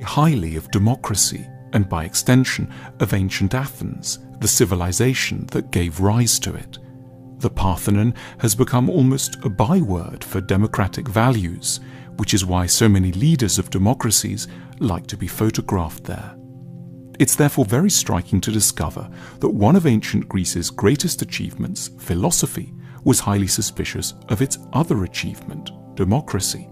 highly of democracy, and by extension of ancient Athens, the civilization that gave rise to it. The Parthenon has become almost a byword for democratic values, which is why so many leaders of democracies like to be photographed there. It's therefore very striking to discover that one of ancient Greece's greatest achievements, philosophy, was highly suspicious of its other achievement, democracy.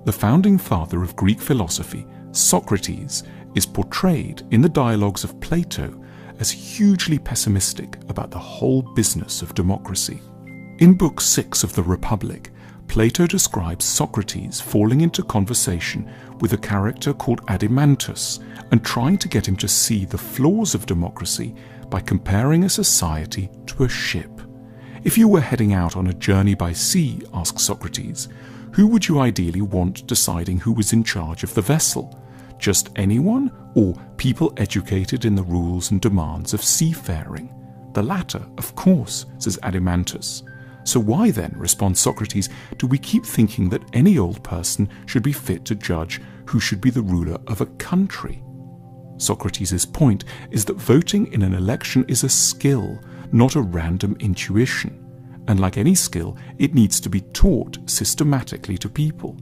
The founding father of Greek philosophy, Socrates, is portrayed in the dialogues of Plato as hugely pessimistic about the whole business of democracy. In Book 6 of the Republic, Plato describes Socrates falling into conversation with a character called Adimantus and trying to get him to see the flaws of democracy by comparing a society to a ship. If you were heading out on a journey by sea, asks Socrates, who would you ideally want deciding who was in charge of the vessel? Just anyone, or people educated in the rules and demands of seafaring? The latter, of course, says Adimantus. So why then, responds Socrates, do we keep thinking that any old person should be fit to judge who should be the ruler of a country? Socrates' point is that voting in an election is a skill, not a random intuition. And like any skill, it needs to be taught systematically to people.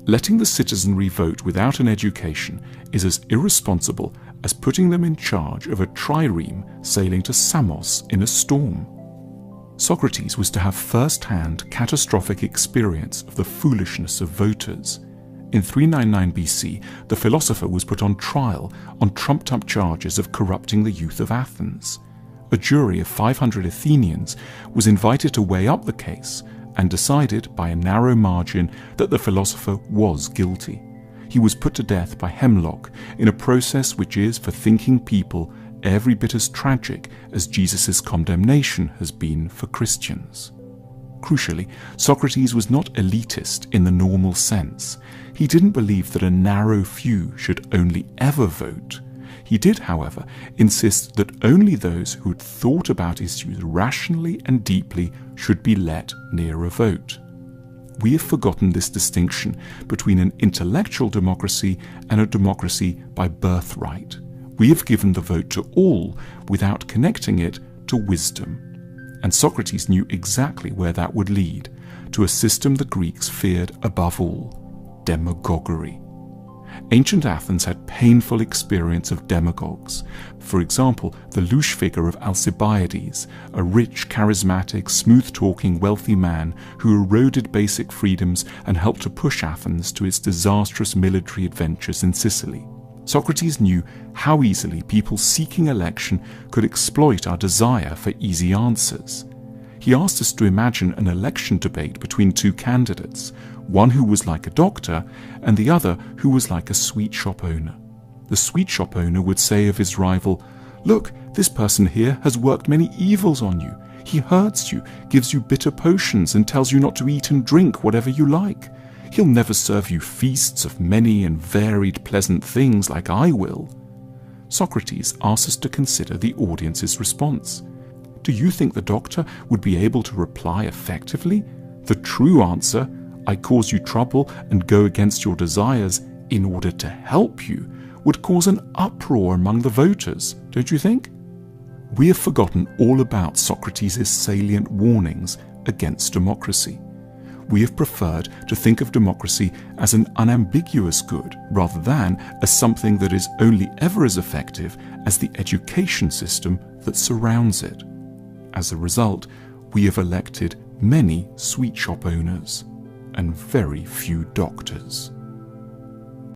Letting the citizenry vote without an education is as irresponsible as putting them in charge of a trireme sailing to Samos in a storm. Socrates was to have first-hand catastrophic experience of the foolishness of voters. In 399 BC, the philosopher was put on trial on trumped-up charges of corrupting the youth of Athens. A jury of 500 Athenians was invited to weigh up the case and decided by a narrow margin that the philosopher was guilty. He was put to death by hemlock in a process which is, for thinking people, every bit as tragic as Jesus' condemnation has been for Christians. Crucially, Socrates was not elitist in the normal sense. He didn't believe that a narrow few should only ever vote. He did, however, insist that only those who had thought about issues rationally and deeply should be let near a vote. We have forgotten this distinction between an intellectual democracy and a democracy by birthright. We have given the vote to all without connecting it to wisdom. And Socrates knew exactly where that would lead, to a system the Greeks feared above all, demagoguery. Ancient Athens had painful experience of demagogues. For example, the louche figure of Alcibiades, a rich, charismatic, smooth-talking, wealthy man who eroded basic freedoms and helped to push Athens to its disastrous military adventures in Sicily. Socrates knew how easily people seeking election could exploit our desire for easy answers. He asked us to imagine an election debate between two candidates, one who was like a doctor and the other who was like a sweet shop owner. The sweet shop owner would say of his rival, "Look, this person here has worked many evils on you. He hurts you, gives you bitter potions, and tells you not to eat and drink whatever you like. He'll never serve you feasts of many and varied pleasant things like I will." Socrates asks us to consider the audience's response. Do you think the doctor would be able to reply effectively? The true answer, "I cause you trouble and go against your desires in order to help you," would cause an uproar among the voters, don't you think? We have forgotten all about Socrates' salient warnings against democracy. We have preferred to think of democracy as an unambiguous good rather than as something that is only ever as effective as the education system that surrounds it. As a result, we have elected many sweet shop owners and very few doctors.